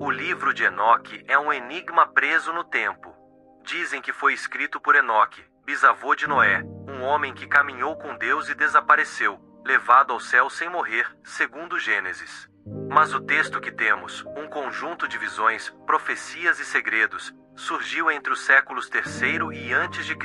O livro de Enoque é um enigma preso no tempo. Dizem que foi escrito por Enoque, bisavô de Noé, um homem que caminhou com Deus e desapareceu, levado ao céu sem morrer, segundo Gênesis. Mas o texto que temos, um conjunto de visões, profecias e segredos, surgiu entre os séculos III e a.C.,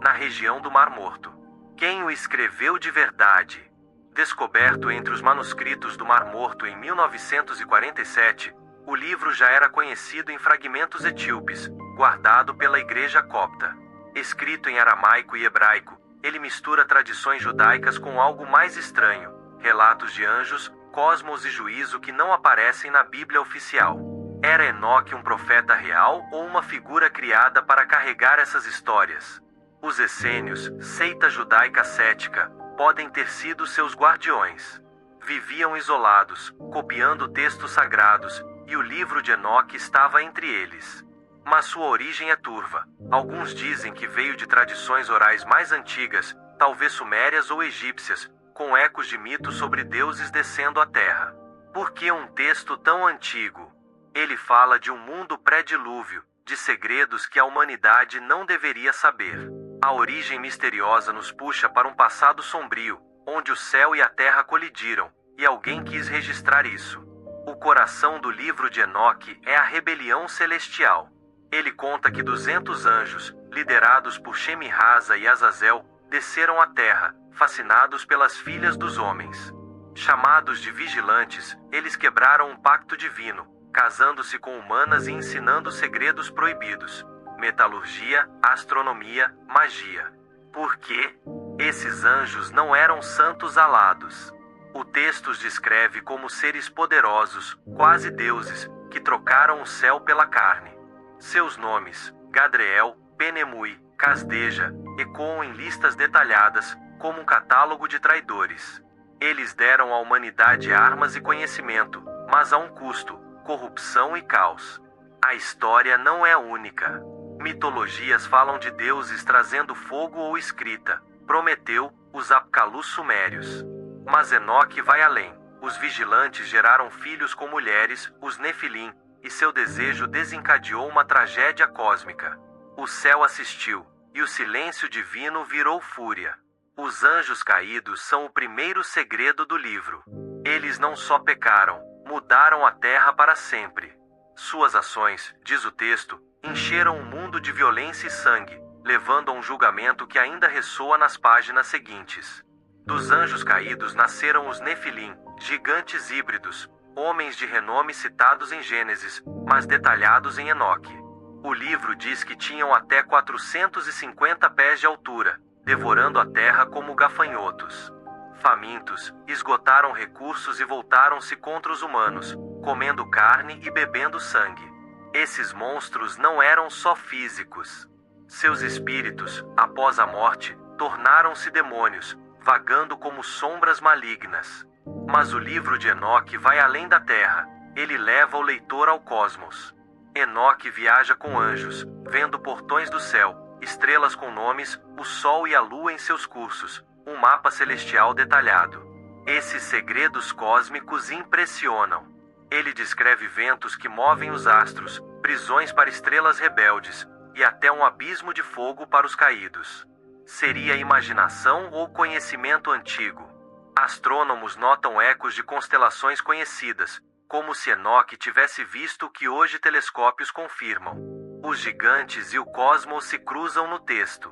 na região do Mar Morto. Quem o escreveu de verdade? Descoberto entre os manuscritos do Mar Morto em 1947, o livro já era conhecido em fragmentos etíopes, guardado pela Igreja Copta. Escrito em aramaico e hebraico, ele mistura tradições judaicas com algo mais estranho, relatos de anjos, cosmos e juízo que não aparecem na Bíblia oficial. Era Enoque um profeta real ou uma figura criada para carregar essas histórias? Os essênios, seita judaica cética, podem ter sido seus guardiões. Viviam isolados, copiando textos sagrados, e o livro de Enoque estava entre eles. Mas sua origem é turva. Alguns dizem que veio de tradições orais mais antigas, talvez sumérias ou egípcias, com ecos de mitos sobre deuses descendo à terra. Por que um texto tão antigo? Ele fala de um mundo pré-dilúvio, de segredos que a humanidade não deveria saber. A origem misteriosa nos puxa para um passado sombrio, onde o céu e a terra colidiram, e alguém quis registrar isso. O coração do livro de Enoque é a rebelião celestial. Ele conta que 200 anjos, liderados por Shemi-Raza e Azazel, desceram à terra, fascinados pelas filhas dos homens. Chamados de vigilantes, eles quebraram um pacto divino, casando-se com humanas e ensinando segredos proibidos: metalurgia, astronomia, magia. Por quê? Esses anjos não eram santos alados. O texto os descreve como seres poderosos, quase deuses, que trocaram o céu pela carne. Seus nomes, Gadreel, Penemui, Casdeja, ecoam em listas detalhadas, como um catálogo de traidores. Eles deram à humanidade armas e conhecimento, mas a um custo: corrupção e caos. A história não é única. Mitologias falam de deuses trazendo fogo ou escrita: Prometeu, os Apkalus sumérios. Mas Enoque vai além. Os vigilantes geraram filhos com mulheres, os Nefilim, e seu desejo desencadeou uma tragédia cósmica. O céu assistiu, e o silêncio divino virou fúria. Os anjos caídos são o primeiro segredo do livro. Eles não só pecaram, mudaram a terra para sempre. Suas ações, diz o texto, encheram o mundo de violência e sangue, levando a um julgamento que ainda ressoa nas páginas seguintes. Dos anjos caídos nasceram os Nefilim, gigantes híbridos, homens de renome citados em Gênesis, mas detalhados em Enoque. O livro diz que tinham até 450 pés de altura, devorando a terra como gafanhotos. Famintos, esgotaram recursos e voltaram-se contra os humanos, comendo carne e bebendo sangue. Esses monstros não eram só físicos. Seus espíritos, após a morte, tornaram-se demônios, vagando como sombras malignas. Mas o livro de Enoque vai além da terra. Ele leva o leitor ao cosmos. Enoque viaja com anjos, vendo portões do céu, estrelas com nomes, o sol e a lua em seus cursos, um mapa celestial detalhado. Esses segredos cósmicos impressionam. Ele descreve ventos que movem os astros, prisões para estrelas rebeldes, e até um abismo de fogo para os caídos. Seria imaginação ou conhecimento antigo? Astrônomos notam ecos de constelações conhecidas, como se Enoque tivesse visto o que hoje telescópios confirmam. Os gigantes e o cosmos se cruzam no texto.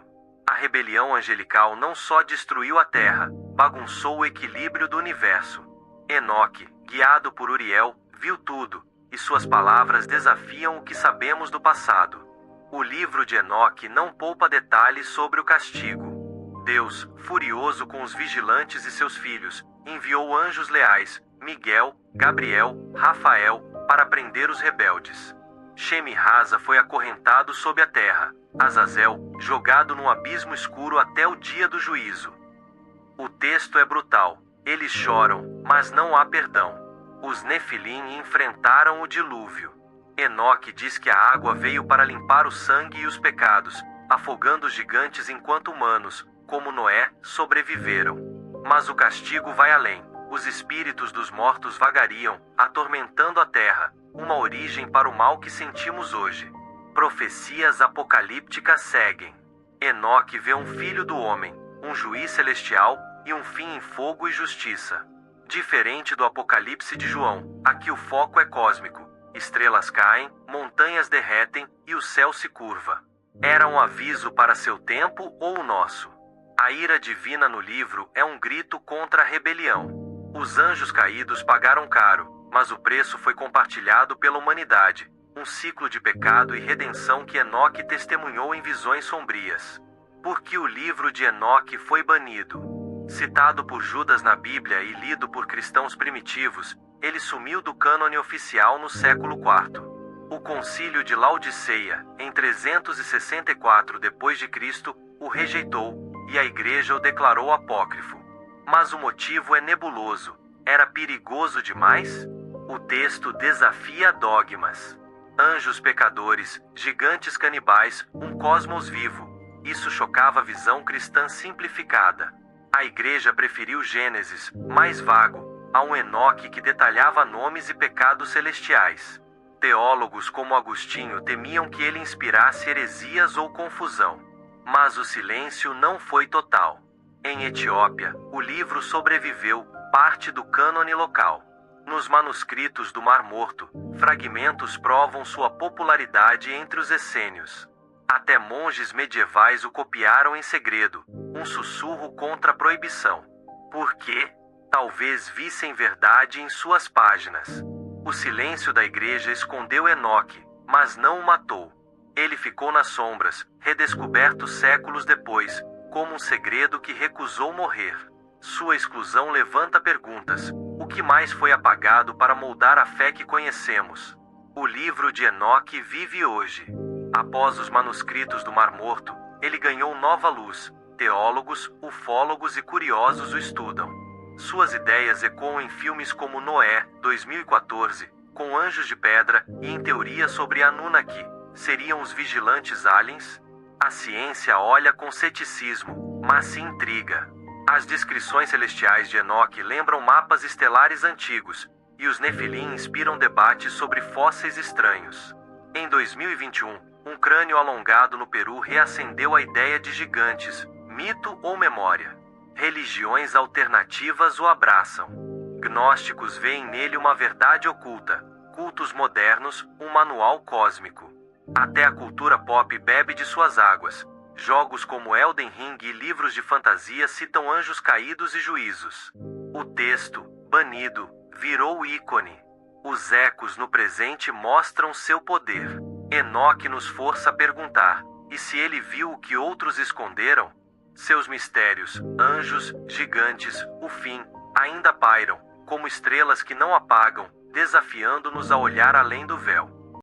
A rebelião angelical não só destruiu a Terra, bagunçou o equilíbrio do universo. Enoque, guiado por Uriel, viu tudo, e suas palavras desafiam o que sabemos do passado. O livro de Enoque não poupa detalhes sobre o castigo. Deus, furioso com os vigilantes e seus filhos, enviou anjos leais, Miguel, Gabriel, Rafael, para prender os rebeldes. Shemi-Raza foi acorrentado sob a terra, Azazel, jogado num abismo escuro até o dia do juízo. O texto é brutal. Eles choram, mas não há perdão. Os Nefilim enfrentaram o dilúvio. Enoque diz que a água veio para limpar o sangue e os pecados, afogando os gigantes enquanto humanos, como Noé, sobreviveram. Mas o castigo vai além. os espíritos dos mortos vagariam, atormentando a terra, uma origem para o mal que sentimos hoje. Profecias apocalípticas seguem. Enoque vê um filho do homem, um juiz celestial, e um fim em fogo e justiça. Diferente do Apocalipse de João, aqui o foco é cósmico. Estrelas caem, montanhas derretem e o céu se curva. Era um aviso para seu tempo ou o nosso? A ira divina no livro é um grito contra a rebelião. Os anjos caídos pagaram caro, mas o preço foi compartilhado pela humanidade. Um ciclo de pecado e redenção que Enoque testemunhou em visões sombrias. Por que o livro de Enoque foi banido? Citado por Judas na Bíblia e lido por cristãos primitivos, ele sumiu do cânone oficial no século IV. O Concílio de Laodiceia, em 364 d.C., o rejeitou, e a Igreja o declarou apócrifo. Mas o motivo é nebuloso. Era perigoso demais? O texto desafia dogmas. Anjos pecadores, gigantes canibais, um cosmos vivo. Isso chocava a visão cristã simplificada. A Igreja preferiu Gênesis, mais vago, a um Enoque que detalhava nomes e pecados celestiais. Teólogos como Agostinho temiam que ele inspirasse heresias ou confusão. Mas o silêncio não foi total. Em Etiópia, o livro sobreviveu, parte do cânone local. Nos manuscritos do Mar Morto, fragmentos provam sua popularidade entre os essênios. Até monges medievais o copiaram em segredo, um sussurro contra a proibição. Por quê? Talvez vissem verdade em suas páginas. O silêncio da Igreja escondeu Enoque, mas não o matou. Ele ficou nas sombras, redescoberto séculos depois, como um segredo que recusou morrer. Sua exclusão levanta perguntas. O que mais foi apagado para moldar a fé que conhecemos? O livro de Enoque vive hoje. Após os manuscritos do Mar Morto, ele ganhou nova luz. Teólogos, ufólogos e curiosos o estudam. Suas ideias ecoam em filmes como Noé, 2014, com anjos de pedra, e em teoria sobre Anunnaki. Seriam os vigilantes aliens? A ciência olha com ceticismo, mas se intriga. As descrições celestiais de Enoque lembram mapas estelares antigos, e os Nefilim inspiram debates sobre fósseis estranhos. Em 2021, um crânio alongado no Peru reacendeu a ideia de gigantes, mito ou memória. Religiões alternativas o abraçam. Gnósticos veem nele uma verdade oculta, cultos modernos, um manual cósmico. Até a cultura pop bebe de suas águas. Jogos como Elden Ring e livros de fantasia citam anjos caídos e juízos. O texto, banido, virou ícone. Os ecos no presente mostram seu poder. Enoque nos força a perguntar: e se ele viu o que outros esconderam? Seus mistérios, anjos, gigantes, o fim, ainda pairam, como estrelas que não apagam, desafiando-nos a olhar além do véu.